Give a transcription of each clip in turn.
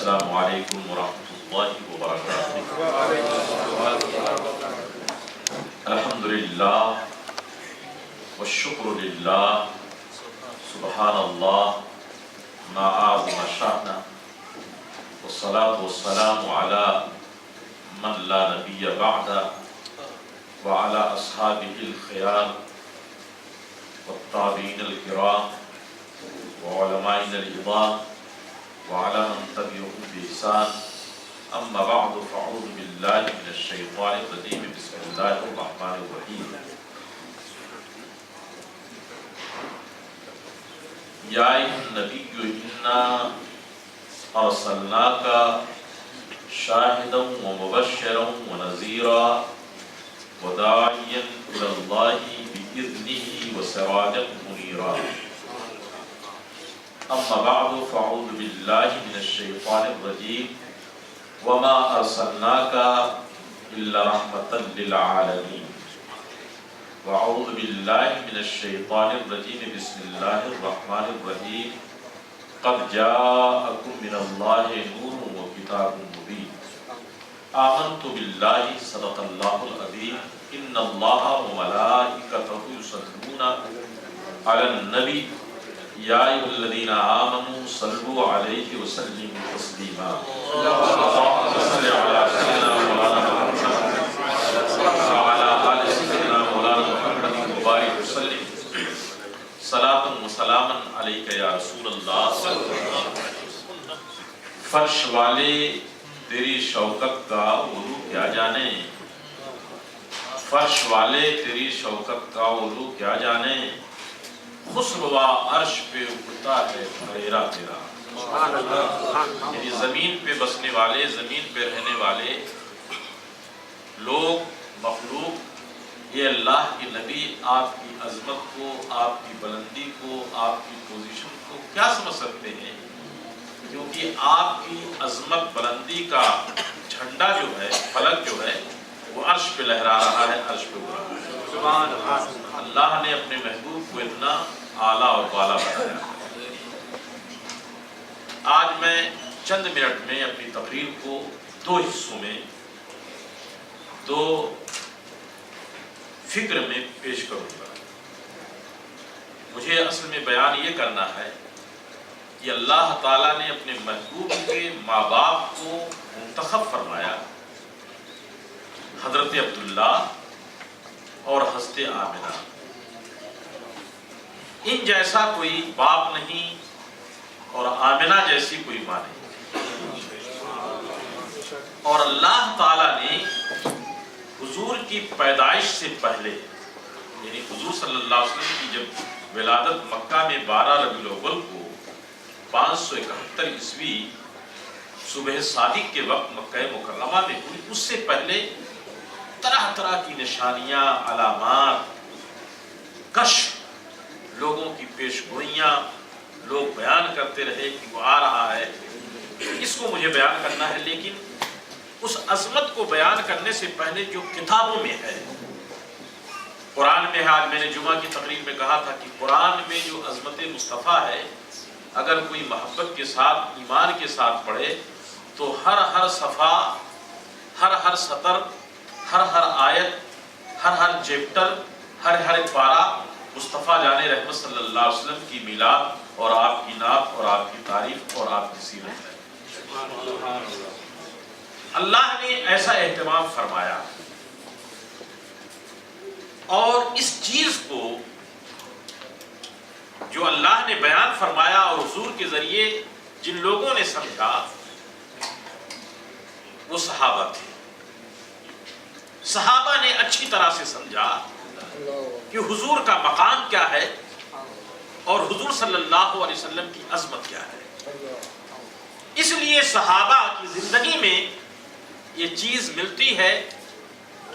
السلام علیکم ورحمۃ اللہ وبرکاتہ۔ الحمدللہ والشکر للہ، سبحان اللہ ما أعظم شأنه، والصلاة والسلام على من لا نبي بعده وعلى أصحابه الخيار والتابعين الكرام وعلمائنا العظام وعلى من تبعهم بإحسان، أما بعد فأعوذ بالله من الشيطان الرجيم، بسم الله الرحمن الرحيم۔ يا أيها النبي إنا أرسلناك شاهدا ومبشرا ونذيرا وداعيا إلى الله بإذنه وسراجا منيرا، أما بعد فأعوذ بالله من الشيطان الرجيم، وما أرسلناك إلا رحمة للعالمين، وأعوذ بالله من الشيطان الرجيم، بسم الله الرحمن الرحيم، قد جاءكم من الله نور وكتاب مبين، آمنت بالله صدق الله العظيم، إن الله وملائكته يصلون على النبي يا أيها الذين آمنوا صلوا عليه وسلموا تسليما، اللهم صل على سيدنا مولانا محمد وعلى آل سيدنا مولانا محمد وبارك وسلم صلاة وسلاما عليك يا رسول اللہ۔ فرش والے تیری شوکت کا وضو کیا جانے، فرش والے تیری شوکت کا وضو کیا جانے، خسروا عرش پہ اٹھتا ہے پھریرا تیرا۔ یعنی زمین پہ بسنے والے، زمین پہ رہنے والے لوگ، مخلوق، یہ اللہ کے نبی آپ کی عظمت کو، آپ کی بلندی کو، آپ کی پوزیشن کو کیا سمجھ سکتے ہیں؟ کیونکہ آپ کی عظمت بلندی کا جھنڈا جو ہے، فلک جو ہے، وہ عرش پہ لہرا رہا ہے، عرش پہ اڑ رہا ہے۔ اللہ نے اپنے محبوب کو اتنا اعلیٰ اور بالا بنایا۔ آج میں چند منٹ میں اپنی تقریر کو دو حصوں میں، دو فکر میں پیش کروں گا۔ مجھے اصل میں بیان یہ کرنا ہے کہ اللہ تعالیٰ نے اپنے محبوب کے ماں باپ کو منتخب فرمایا، حضرت عبداللہ اور حضرت آمنہ۔ ان جیسا کوئی باپ نہیں اور آمنہ جیسی کوئی ماں نہیں، اور اللہ تعالیٰ نے حضور کی پیدائش سے پہلے، یعنی حضور صلی اللہ علیہ وسلم کی جب ولادت مکہ میں 12 ربیع الاول کو 571 عیسوی صبح صادق کے وقت مکہ مکرمہ میں ہوئی، اس سے پہلے طرح طرح کی نشانیاں، علامات، کشف، لوگوں کی پیش گوئیاں لوگ بیان کرتے رہے کہ وہ آ رہا ہے۔ اس کو مجھے بیان کرنا ہے، لیکن اس عظمت کو بیان کرنے سے پہلے جو کتابوں میں ہے، قرآن میں ہے۔ آج میں نے جمعہ کی تقریر میں کہا تھا کہ قرآن میں جو عظمت مصطفیٰ ہے، اگر کوئی محبت کے ساتھ، ایمان کے ساتھ پڑھے تو ہر ہر صفحہ، ہر سطر، ہر آیت، ہر چیپٹر، ہر پارہ مصطفیٰ جان رحمت صلی اللہ علیہ وسلم کی میلاد اور آپ کی نعت اور آپ کی تعریف اور آپ کی سیرت ہے۔ اللہ نے ایسا اہتمام فرمایا، اور اس چیز کو جو اللہ نے بیان فرمایا اور حضور کے ذریعے جن لوگوں نے سمجھا وہ صحابہ تھے۔ صحابہ نے اچھی طرح سے سمجھا کہ حضور کا مقام کیا ہے اور حضور صلی اللہ علیہ وسلم کی عظمت کیا ہے۔ اس لیے صحابہ کی زندگی میں یہ چیز ملتی ہے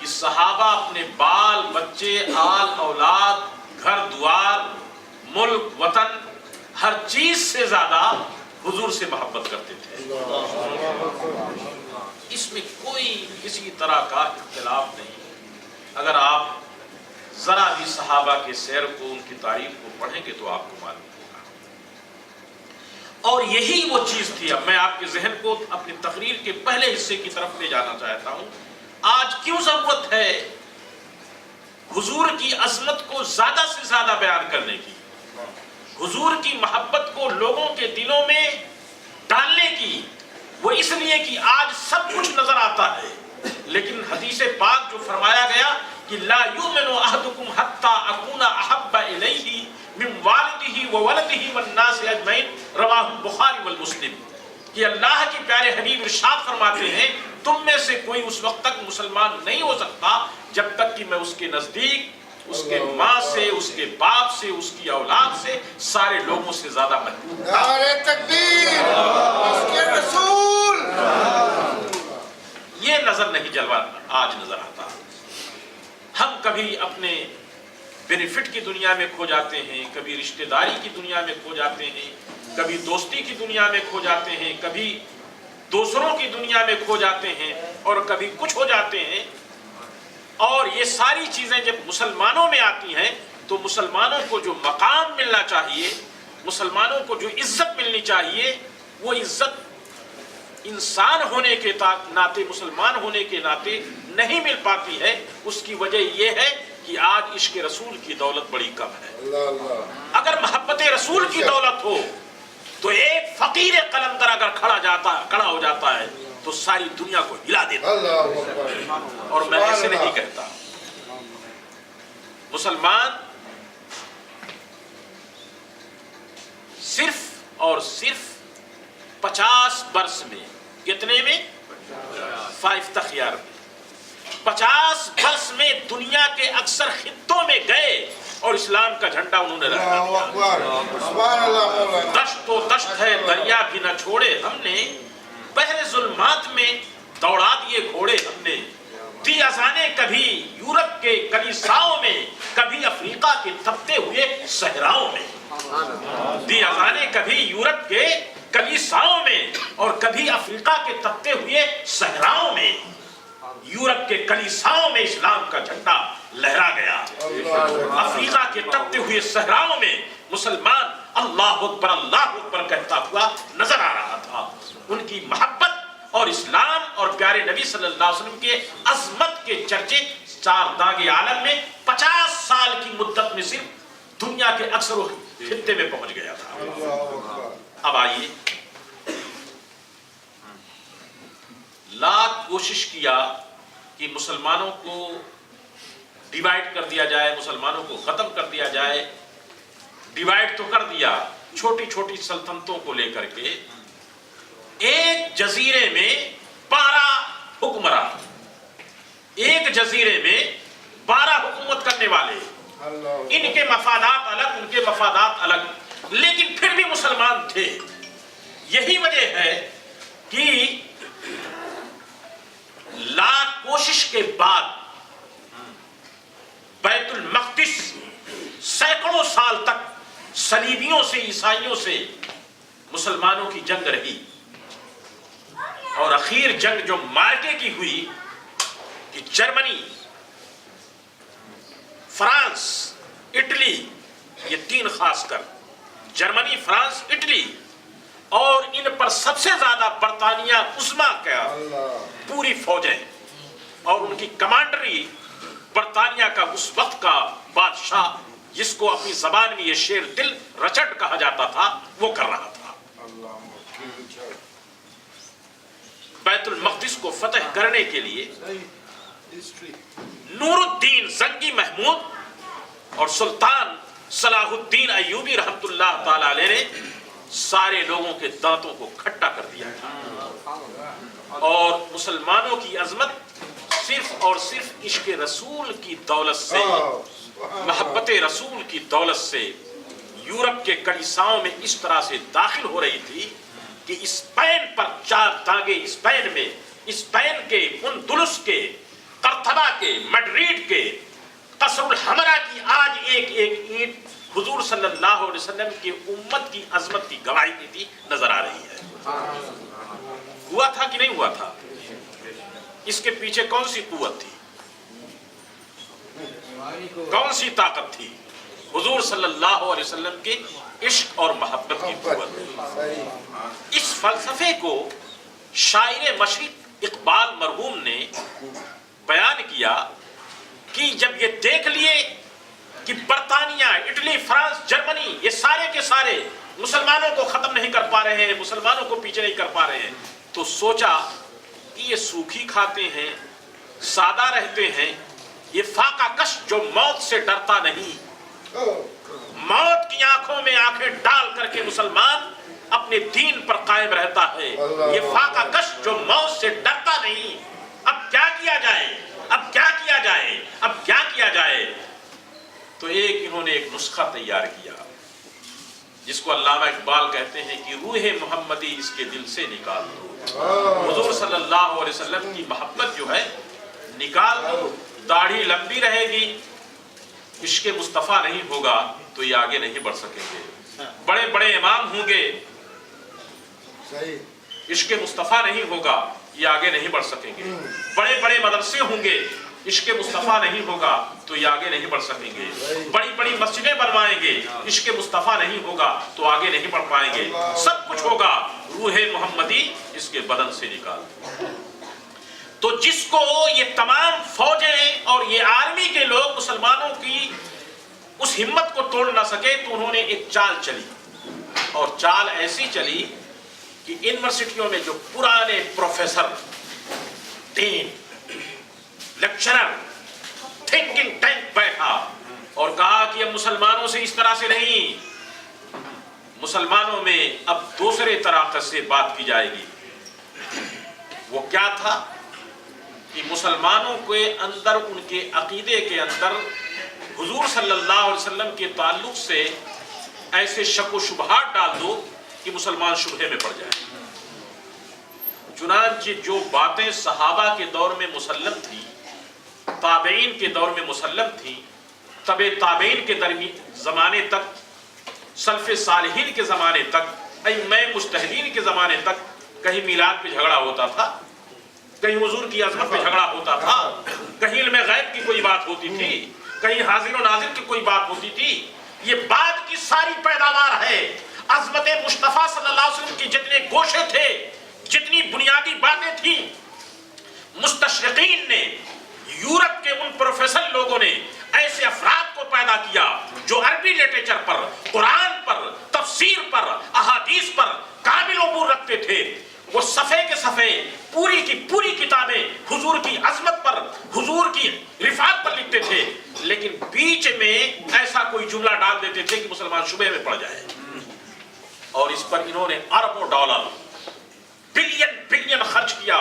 کہ صحابہ اپنے بال بچے، آل اولاد، گھر دوار، ملک وطن، ہر چیز سے زیادہ حضور سے محبت کرتے تھے۔ اس میں کوئی کسی طرح کا اختلاف نہیں۔ اگر آپ ذرا بھی صحابہ کے سیر کو، ان کی تاریخ کو پڑھیں گے تو آپ کو معلوم ہوگا۔ اور یہی وہ چیز تھی. اب میں آپ کے ذہن کو اپنی تقریر کے پہلے حصے کی طرف لے جانا چاہتا ہوں. آج کیوں ضرورت ہے حضور کی عظمت کو زیادہ سے زیادہ بیان کرنے کی، حضور کی محبت کو لوگوں کے دلوں میں ڈالنے کی؟ وہ اس لیے کہ آج سب کچھ نظر آتا ہے، لیکن حدیث پاک جو فرمایا گیا کہ لا یؤمن احدکم حتی اکون احب الیہ من والدہ وولدہ والناس اجمعین، رواہ بخاری والمسلم، کہ اللہ کے پیارے حبیب ارشاد فرماتے ہیں تم میں سے کوئی اس وقت تک مسلمان نہیں ہو سکتا جب تک کہ میں اس کے نزدیک، اس کے ماں سے، اس کے باپ سے، اس کی اولاد سے، سارے لوگوں سے زیادہ محبوب. نعرہ تکبیر، اس کے رسول. یہ نظر نہیں جلوہ آج نظر آتا. ہم کبھی اپنے بینیفٹ کی دنیا میں کھو جاتے ہیں، کبھی رشتہ داری کی دنیا میں کھو جاتے ہیں، کبھی دوستی کی دنیا میں کھو جاتے ہیں، کبھی دوسروں کی دنیا میں کھو جاتے ہیں، اور کبھی کچھ ہو جاتے ہیں. اور یہ ساری چیزیں جب مسلمانوں میں آتی ہیں تو مسلمانوں کو جو مقام ملنا چاہیے، مسلمانوں کو جو عزت ملنی چاہیے، وہ عزت انسان ہونے کے ناطے، مسلمان ہونے کے ناطے نہیں مل پاتی ہے. اس کی وجہ یہ ہے کہ آج عشق رسول کی دولت بڑی کم ہے. اگر محبت رسول کی دولت ہو تو ایک فقیر قلندر اگر کھڑا ہو جاتا ہے تو ساری دنیا کو ہلا دیتا ہے. اور میں ایسے نہیں کہتا. مسلمان صرف اور صرف 50 برس میں، کتنے میں؟ 5 تخیار میں 50 برس میں دنیا کے اکثر خطوں میں گئے اور اسلام کا جھنڈا انہوں نے لہرایا. دشت و دشت ہے دریا بھی نہ چھوڑے ہم نے، بحر ظلمات میں دوڑا دیے گھوڑے ہم نے. دی اذانیں کبھی یورپ کے کلیساؤں میں، کبھی افریقہ کے تپتے ہوئے صحراؤں میں. دی اذانیں کبھی یورپ کے کلیساؤں میں اور کبھی افریقہ کے تپتے ہوئے صحراؤں میں. یورپ کے کلیساؤں میں اسلام کا جھنڈا لہرا گیا. افریقہ کے تپتے ہوئے صحراؤں میں مسلمان اللہ اکبر کہتا ہوا نظر آ رہا تھا. ان کی محبت اور اسلام اور پیارے نبی صلی اللہ علیہ وسلم کے عظمت کے چرچے 4 داغ عالم میں 50 سال کی مدت میں صرف دنیا کے اکثر خطے میں پہنچ گیا تھا. اب آئیے، لاکھ کوشش کیا کہ مسلمانوں کو ڈیوائیڈ کر دیا جائے، مسلمانوں کو ختم کر دیا جائے. ڈیوائیڈ تو کر دیا چھوٹی چھوٹی سلطنتوں کو لے کر کے. ایک جزیرے میں 12 حکمران، ایک جزیرے میں 12 حکومت کرنے والے، ان کے مفادات الگ، ان کے مفادات الگ، لیکن پھر بھی مسلمان تھے. یہی وجہ ہے کہ لاکھ کوشش کے بعد بیت المقدس سینکڑوں سال تک صلیبیوں سے، عیسائیوں سے مسلمانوں کی جنگ رہی. اور اخیر جنگ جو مارکے کی ہوئی کہ جرمنی، فرانس، اٹلی، یہ 3 خاص کر جرمنی، فرانس، اٹلی، اور ان پر سب سے زیادہ برطانیہ عظمیٰ کا پوری فوجیں اور ان کی کمانڈری برطانیہ کا اس وقت کا بادشاہ، جس کو اپنی زبان میں یہ شیر دل رچٹ کہا جاتا تھا، وہ کر رہا تھا. بیت المقدس کو فتح کرنے کے لیے نور الدین زنگی محمود اور سلطان صلاح الدین ایوبی رحمت اللہ تعالی علیہ نے سارے لوگوں کے دانتوں کو کھٹا کر دیا تھا. اور مسلمانوں کی عظمت صرف اور صرف عشق رسول کی دولت سے، محبت رسول کی دولت سے یورپ کے کلیساؤں میں اس طرح سے داخل ہو رہی تھی کہ اسپین پر 4 داغے، اسپین میں، اسپین کے اندلس کے، قرطبہ کے، میڈریڈ کے، قصر الحمرہ کی آج ایک ایک اینٹ حضور صلی اللہ علیہ وسلم کی امت کی عظمت کی گواہی دیتی نظر آ رہی ہے. ہوا تھا کہ نہیں ہوا تھا؟ اس کے پیچھے کون سی قوت تھی، کون سی طاقت تھی؟ حضور صلی اللہ علیہ وسلم کے عشق اور محبت کی قوت۔ اس فلسفے کو شاعر مشرق اقبال مرحوم نے بیان کیا کہ جب یہ دیکھ لیے کہ برطانیہ، اٹلی، فرانس، جرمنی یہ سارے کے سارے مسلمانوں کو ختم نہیں کر پا رہے ہیں، مسلمانوں کو پیچھے نہیں کر پا رہے ہیں، تو سوچا کہ یہ سوکھی کھاتے ہیں، سادہ رہتے ہیں، یہ فاقہ کش جو موت سے ڈرتا نہیں، موت کی آنکھوں میں آنکھیں ڈال کر کے مسلمان اپنے دین پر قائم رہتا ہے، یہ فاقہ کش جو موت سے ڈرتا نہیں، اب کیا کیا جائے، اب کیا کیا جائے، اب کیا کیا جائے؟ تو انہوں نے ایک نسخہ تیار کیا جس کو علامہ اقبال کہتے ہیں کہ روح محمدی اس کے دل سے نکال دو، حضور صلی اللہ علیہ وسلم کی محبت جو ہے نکال دو، داڑھی لمبی رہے گی، عشق مصطفیٰ نہیں ہوگا تو یہ آگے نہیں بڑھ سکیں گے، بڑے بڑے امام ہوں گے، عشق مصطفیٰ نہیں ہوگا یہ آگے نہیں بڑھ سکیں گے، بڑے بڑے مدرسے ہوں گے، عشق مصطفیٰ نہیں ہوگا تو یہ آگے نہیں بڑھ سکیں گے، بڑی بڑی مسجدیں بنوائیں گے، عشق مصطفیٰ نہیں ہوگا تو آگے نہیں بڑھ پائیں گے، سب کچھ ہوگا، روح محمدی اس کے بدن سے نکال دو۔ تو جس کو یہ تمام فوجیں اور یہ آرمی کے لوگ مسلمانوں کی اس ہمت کو توڑ نہ سکے تو انہوں نے ایک چال چلی، اور چال ایسی چلی کہ یونیورسٹیوں میں جو پرانے پروفیسر، ڈین، لیکچرر، تھنکنگ ٹینک بیٹھا اور کہا کہ اب مسلمانوں سے اس طرح سے نہیں، مسلمانوں میں اب دوسرے طریقے سے بات کی جائے گی۔ وہ کیا تھا کہ مسلمانوں کے اندر، ان کے عقیدے کے اندر حضور صلی اللہ علیہ وسلم کے تعلق سے ایسے شک و شبہات ڈال دو کہ مسلمان شبہے میں پڑ جائے۔ چنانچہ جو باتیں صحابہ کے دور میں مسلم تھی، تابعین کے دور میں مسلم تھی، تبع تابعین کے زمانے تک، سلف صالحین کے زمانے تک، ائمہ مجتہدین کے زمانے تک، کہیں میلاد پہ جھگڑا ہوتا تھا، کہیں حضور کی عظمت پہ جھگڑا ہوتا تھا، کہیں علم غیب کی کوئی بات ہوتی تھی، کہیں حاضر و ناظر کی کوئی بات ہوتی تھی، یہ بات کی ساری پیداوار ہے عظمت مصطفیٰ صلی اللہ علیہ وسلم کی جتنے گوشے تھے، جتنی بنیادی باتیں تھیں، مستشرقین نے، یورپ کے ان پروفیسر لوگوں نے ایسے افراد کو پیدا کیا جو عربی لٹریچر پر، قرآن پر، تفسیر پر، احادیث پر کامل عبور رکھتے تھے۔ وہ صفحے کے صفحے پوری کی پوری کتابیں حضور کی عظمت پر، حضور کی رفعت پر لکھتے تھے، لیکن بیچ میں ایسا کوئی جملہ ڈال دیتے تھے کہ مسلمان شبہ میں پڑ جائے، اور اس پر انہوں نے اربوں ڈالر، بلین خرچ کیا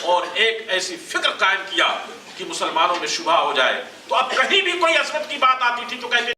اور ایک ایسی فکر قائم کیا کہ مسلمانوں میں شبہ ہو جائے۔ تو اب کہیں بھی کوئی عظمت کی بات آتی تھی تو کہتے